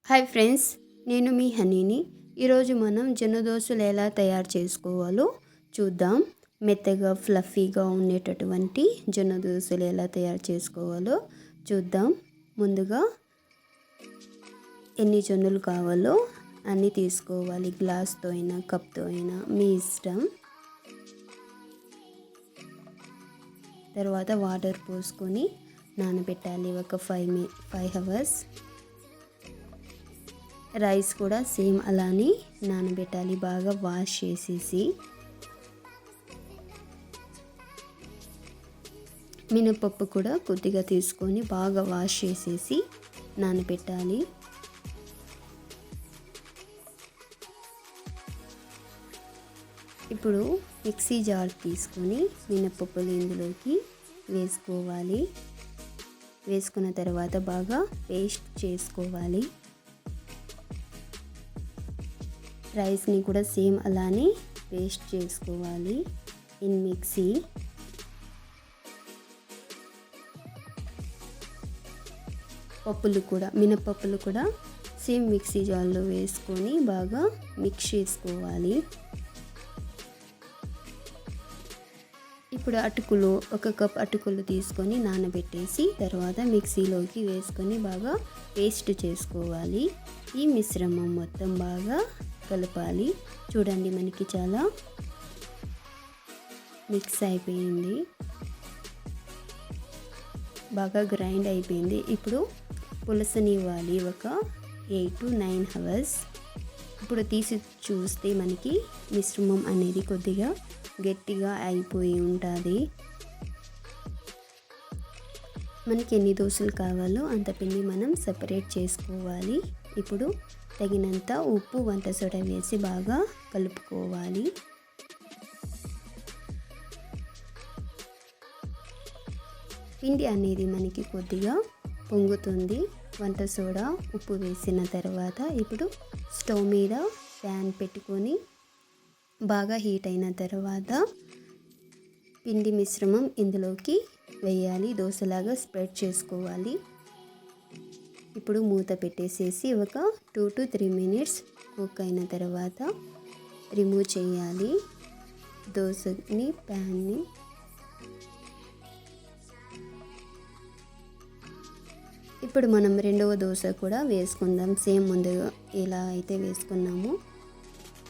Hi friends, నేను మీ హనీని. ఈరోజు మనం జొన్న దోశలు ఎలా తయారు చేసుకోవాలో చూద్దాం. మెత్తగా ఫ్లఫీగా ఉండేటటువంటి జొన్న దోశలు ఎలా తయారు చేసుకోవాలో చూద్దాం. ముందుగా ఎన్ని జొన్నలు కావాలో అన్నీ తీసుకోవాలి. గ్లాస్తో అయినా కప్తో అయినా మీ ఇష్టం. తర్వాత వాటర్ పోసుకొని నానబెట్టాలి ఒక 5 అవర్స్. రైస్ కూడా సేమ్ అలానే నానబెట్టాలి, బాగా వాష్ చేసేసి. మినపప్పు కూడా కొద్దిగా తీసుకొని బాగా వాష్ చేసేసి నానబెట్టాలి. ఇప్పుడు మిక్సీ జార్ తీసుకొని మినపప్పులు ఇందులోకి వేసుకోవాలి. వేసుకున్న తర్వాత బాగా పేస్ట్ చేసుకోవాలి. రైస్ని కూడా సేమ్ అలానే పేస్ట్ చేసుకోవాలి ఇన్ మిక్సీ. మినపప్పులు కూడా సేమ్ మిక్సీ జార్లో వేసుకొని బాగా మిక్స్ చేసుకోవాలి. ఇప్పుడు అటుకులు, 1 కప్ అటుకులు తీసుకొని నానబెట్టేసి తర్వాత మిక్సీలోకి వేసుకొని బాగా పేస్ట్ చేసుకోవాలి. ఈ మిశ్రమం మొత్తం బాగా కలపాలి. చూడండి, మనకి చాలా మిక్స్ అయిపోయింది, బాగా గ్రైండ్ అయిపోయింది. ఇప్పుడు పులసనివ్వాలి ఒక 8 to 9 అవర్స్. ఇప్పుడు తీసి చూస్తే మనకి మిశ్రమం అనేది కొద్దిగా గట్టిగా అయిపోయి ఉంటుంది. మనకి ఎన్ని దోశలు కావాలో అంత పిండి మనం సపరేట్ చేసుకోవాలి. ఇప్పుడు తగినంత ఉప్పు, వంట సోడా వేసి బాగా కలుపుకోవాలి. పిండి అనేది మనకి కొద్దిగా పొంగుతుంది వంట సోడా, ఉప్పు వేసిన తర్వాత. ఇప్పుడు స్టవ్ మీద ప్యాన్ పెట్టుకొని బాగా హీట్ అయిన తర్వాత పిండి మిశ్రమం ఇందులోకి వేయాలి. దోశలాగా స్ప్రెడ్ చేసుకోవాలి. ఇప్పుడు మూత పెట్టేసేసి ఒక 2 to 3 minutes కుక్ అయిన తర్వాత రిమూవ్ చేయాలి దోశని, ప్యాన్ని. ఇప్పుడు మనం రెండవ దోశ కూడా వేసుకుందాం. సేమ్ ముందుగా ఎలా అయితే వేసుకున్నామో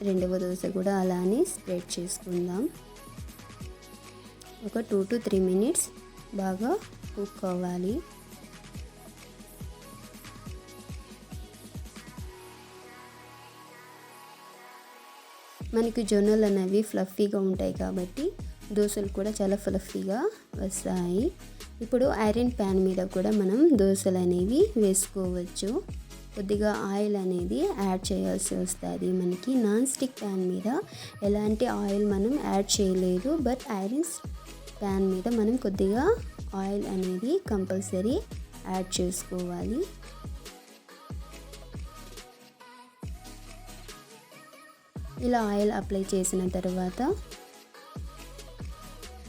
రెండవ దోశ కూడా అలానే స్ప్రెడ్ చేసుకుందాం. ఒక 2 to 3 minutes బాగా కుక్ అవ్వాలి. మనకి జొన్నలు అనేవి ఫ్లఫీగా ఉంటాయి కాబట్టి దోశలు కూడా చాలా ఫ్లఫీగా వస్తాయి. ఇప్పుడు ఐరన్ ప్యాన్ మీద కూడా మనం దోశలు అనేవి వేసుకోవచ్చు. కొద్దిగా ఆయిల్ అనేది యాడ్ చేయాల్సి వస్తుంది మనకి. నాన్ స్టిక్ ప్యాన్ మీద ఎలాంటి ఆయిల్ మనం యాడ్ చేయలేదు, బట్ ఐరన్ ప్యాన్ మీద మనం కొద్దిగా ఆయిల్ అనేది కంపల్సరీ యాడ్ చేసుకోవాలి. ఇలా ఆయిల్ అప్లై చేసిన తర్వాత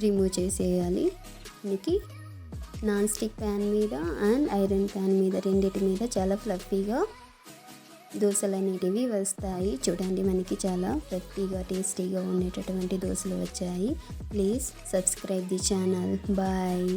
రిమూవ్ చేసేయాలి. మనకి నాన్ స్టిక్ ప్యాన్ మీద అండ్ ఐరన్ ప్యాన్ మీద రెండిటి మీద చాలా ఫ్లఫీగా దోశలు అనేటివి వస్తాయి. చూడండి, మనకి చాలా ఫ్లఫీగా టేస్టీగా ఉండేటటువంటి దోశలు వచ్చాయి. Please subscribe the channel. Bye.